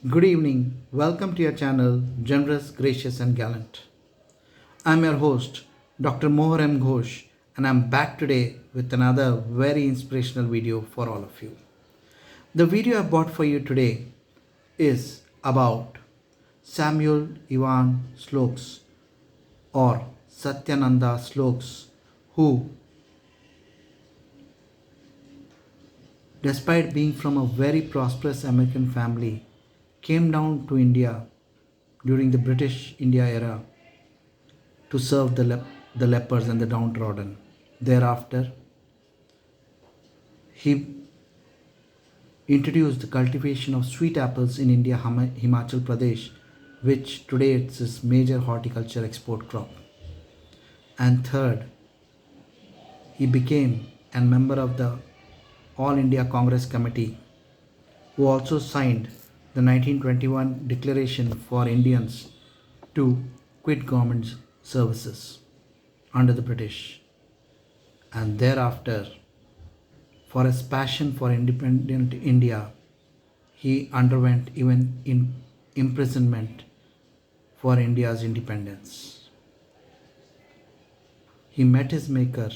Good evening. Welcome to your channel, Generous, Gracious, and Gallant. I'm your host, Dr. M Ghosh, and I'm back today with another very inspirational video for all of you. The video I bought for you today is about Samuel Ivan Stokes or Satyananda Stokes, who, despite being from a very prosperous American family, came down to India during the British India era to serve the lepers and the downtrodden. Thereafter, he introduced the cultivation of sweet apples in India, Himachal Pradesh, which today it's his major horticulture export crop. And third, he became a member of the All India Congress Committee, who also signed the 1921 Declaration for Indians to quit government services under the British. And thereafter, for his passion for independent India, he underwent even imprisonment for India's independence. He met his maker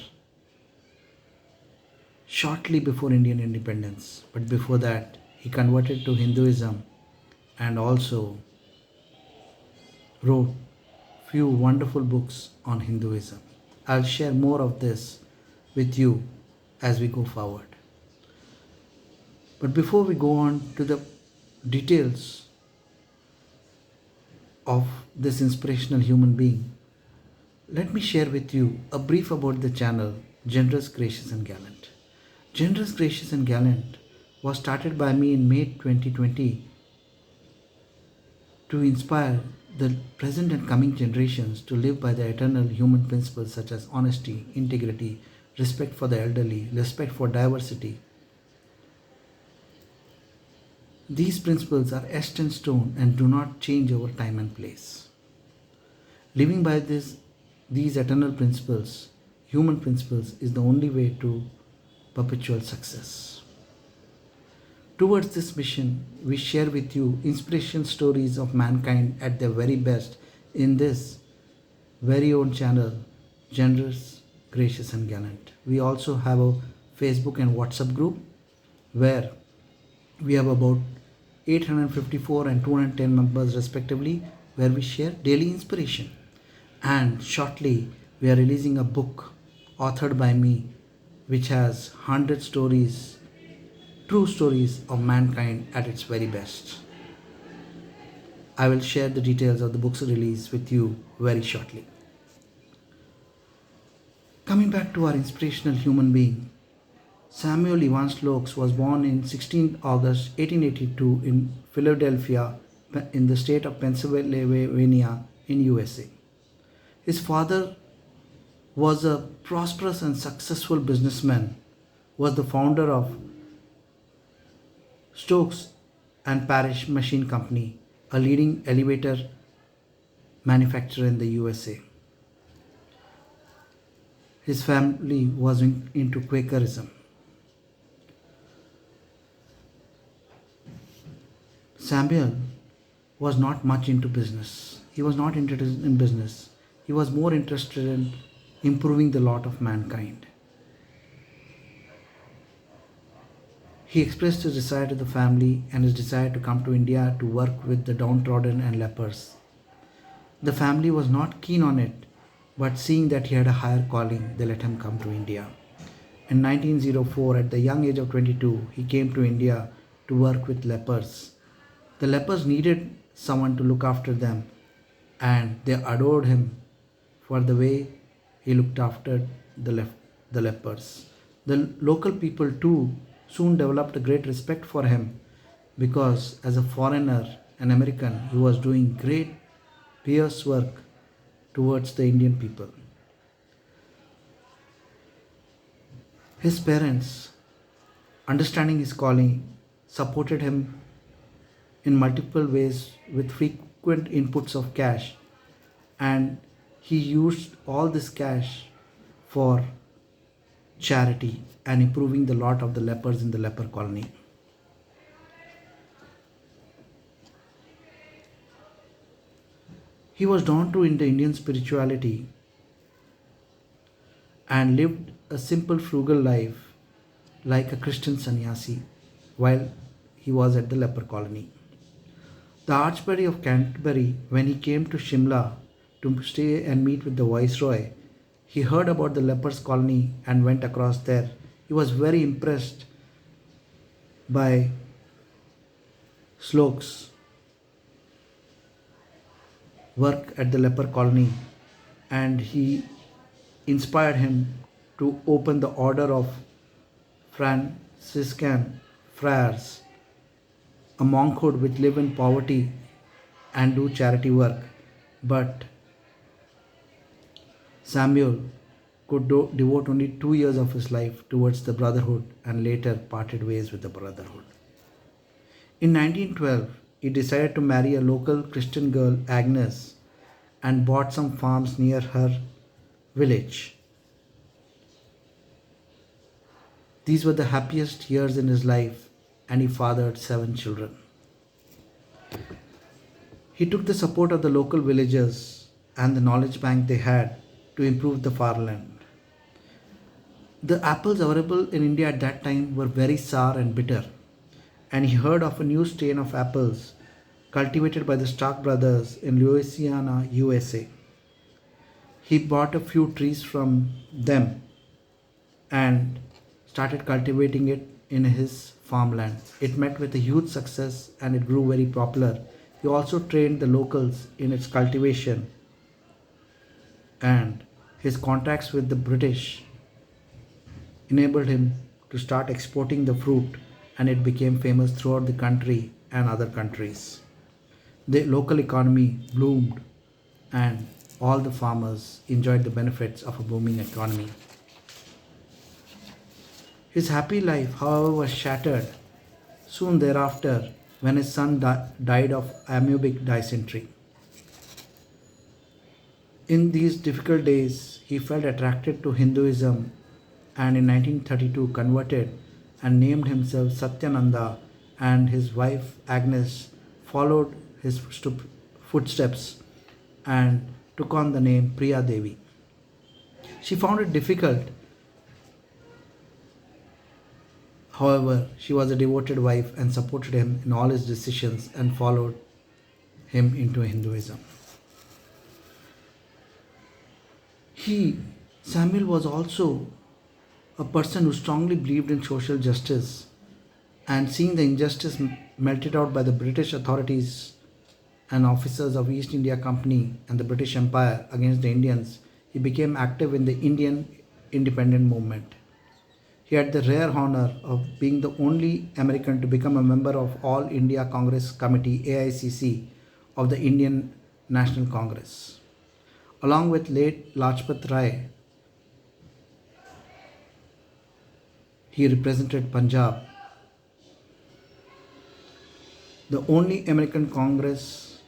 shortly before Indian independence, but before that, he converted to Hinduism and also wrote few wonderful books on Hinduism. I'll share more of this with you as we go forward. But before we go on to the details of this inspirational human being, let me share with you a brief about the channel Generous, Gracious, and Gallant. Generous, Gracious, and Gallant was started by me in May 2020 to inspire the present and coming generations to live by the eternal human principles such as honesty, integrity, respect for the elderly, respect for diversity. These principles are etched in stone and do not change over time and place. Living by these eternal principles, human principles, is the only way to perpetual success. Towards this mission, we share with you inspiration stories of mankind at their very best in this very own channel, Generous, Gracious, and Gallant. We also have a Facebook and WhatsApp group where we have about 854 and 210 members respectively, where we share daily inspiration. And shortly, we are releasing a book authored by me, which has 100 stories, true stories of mankind at its very best. I will share the details of the book's release with you very shortly. Coming back to our inspirational human being, Samuel Ivan Stokes was born in 16 August 1882 in Philadelphia in the state of Pennsylvania in USA. His father was a prosperous and successful businessman, was the founder of Stokes and Parish Machine Company, a leading elevator manufacturer in the USA. His family was into Quakerism. Samuel was not much into business. He was not interested in business. He was more interested in improving the lot of mankind. He expressed his desire to the family and his desire to come to India to work with the downtrodden and lepers. The family was not keen on it, but seeing that he had a higher calling, they let him come to India. In 1904, at the young age of 22, he came to India to work with lepers. The lepers needed someone to look after them, and they adored him for the way he looked after the lepers. The local people too soon developed a great respect for him because, as a foreigner, an American, he was doing great, pious work towards the Indian people. His parents, understanding his calling, supported him in multiple ways with frequent inputs of cash, and he used all this cash for charity and improving the lot of the lepers in the leper colony. He was drawn to in the Indian spirituality and lived a simple, frugal life like a Christian sannyasi while he was at the leper colony. The Archbishop of Canterbury, when he came to Shimla to stay and meet with the Viceroy, he heard about the lepers colony and went across there. He was very impressed by Stokes' work at the leper colony, and he inspired him to open the order of Franciscan Friars, a monkhood which live in poverty and do charity work. But Samuel could devote only 2 years of his life towards the brotherhood and later parted ways with the brotherhood. In 1912, he decided to marry a local Christian girl, Agnes, and bought some farms near her village. These were the happiest years in his life, and he fathered 7 children. He took the support of the local villagers and the knowledge bank they had to improve the farmland. The apples available in India at that time were very sour and bitter, and he heard of a new strain of apples cultivated by the Stark brothers in Louisiana, USA. He bought a few trees from them and started cultivating it in his farmland. It met with a huge success and it grew very popular. He also trained the locals in its cultivation, and his contacts with the British enabled him to start exporting the fruit, and it became famous throughout the country and other countries. The local economy bloomed, and all the farmers enjoyed the benefits of a booming economy. His happy life, however, was shattered soon thereafter when his son died of amoebic dysentery. In these difficult days, he felt attracted to Hinduism and in 1932 converted and named himself Satyananda, and his wife Agnes followed his footsteps and took on the name Priyadevi. She found it difficult. However, she was a devoted wife and supported him in all his decisions and followed him into Hinduism. Samuel, was also a person who strongly believed in social justice, and seeing the injustice melted out by the British authorities and officers of East India Company and the British Empire against the Indians, he became active in the Indian independent movement. He had the rare honor of being the only American to become a member of All India Congress Committee AICC of the Indian National Congress. Along with late Lajpat Rai, he represented Punjab. The only American Congress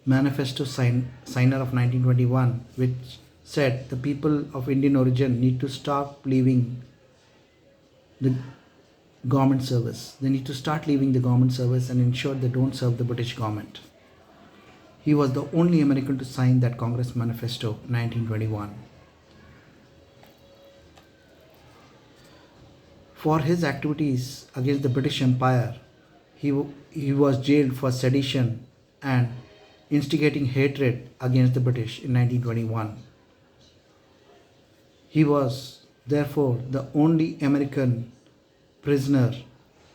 Manifesto signer of 1921, which said the people of Indian origin need to stop leaving the government service. They need to start leaving the government service and ensure they don't serve the British government. He was the only American to sign that Congress Manifesto 1921. For his activities against the British Empire, he was jailed for sedition and instigating hatred against the British in 1921. He was therefore the only American prisoner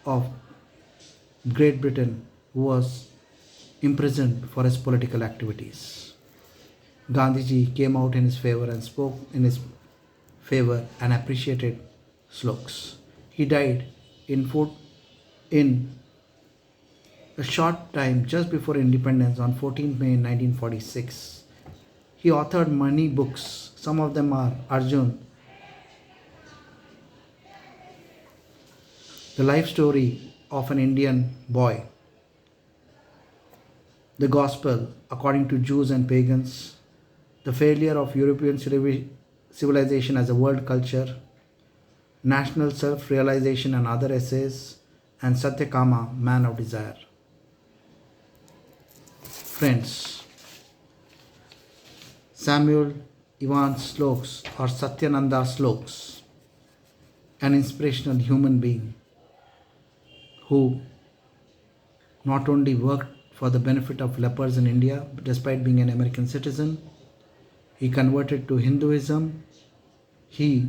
of Great Britain who was imprisoned for his political activities. Gandhiji came out in his favor and spoke in his favor and appreciated Stokes. He died in a short time just before independence on 14th May 1946. He authored many books. Some of them are Arjun, the life story of an Indian boy, the Gospel according to Jews and Pagans, the failure of European civilization as a world culture, national self-realization and other essays, and Satyakama Man of Desire. Friends, Samuel Ivan Stokes or Satyananda Stokes, an inspirational human being who not only worked for the benefit of lepers in India, but despite being an American citizen, he converted to Hinduism. He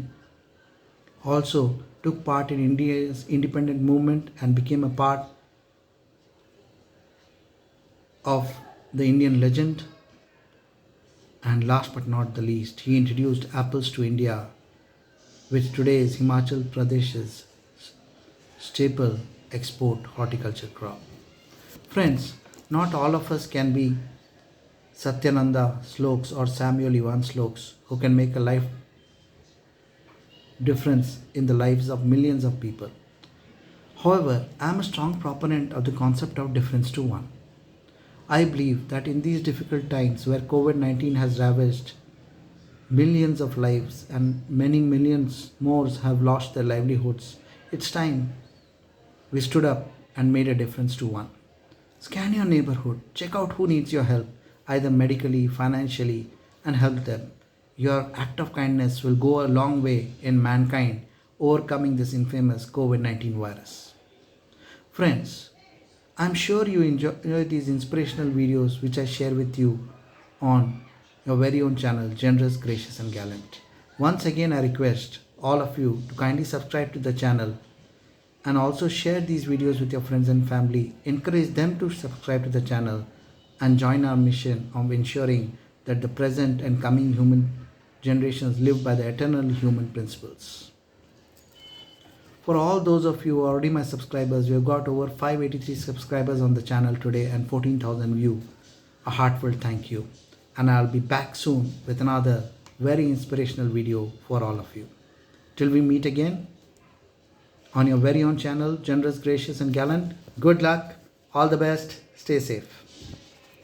also took part in India's independent movement and became a part of the Indian legend. And last but not the least, he introduced apples to India, which today is Himachal Pradesh's staple export horticulture crop. Friends, not all of us can be Satyananda Stokes or Samuel Ivan Stokes who can make a life difference in the lives of millions of people. However, I am a strong proponent of the concept of difference to one. I believe that in these difficult times where COVID 19 has ravaged millions of lives and many millions more have lost their livelihoods, it's time we stood up and made a difference to one. Scan your neighborhood, check out who needs your help, either medically, financially, and help them. Your act of kindness will go a long way in mankind overcoming this infamous COVID 19 virus. Friends, I'm sure you enjoy these inspirational videos which I share with you on your very own channel, Generous, Gracious, and Gallant. Once again, I request all of you to kindly subscribe to the channel and also share these videos with your friends and family. Encourage them to subscribe to the channel and join our mission of ensuring that the present and coming human generations live by the eternal human principles. For all those of you who are already my subscribers, we have got over 583 subscribers on the channel today and 14,000 views. A heartfelt thank you. And I'll be back soon with another very inspirational video for all of you. Till we meet again on your very own channel, Generous, Gracious, and Gallant. Good luck, all the best, stay safe.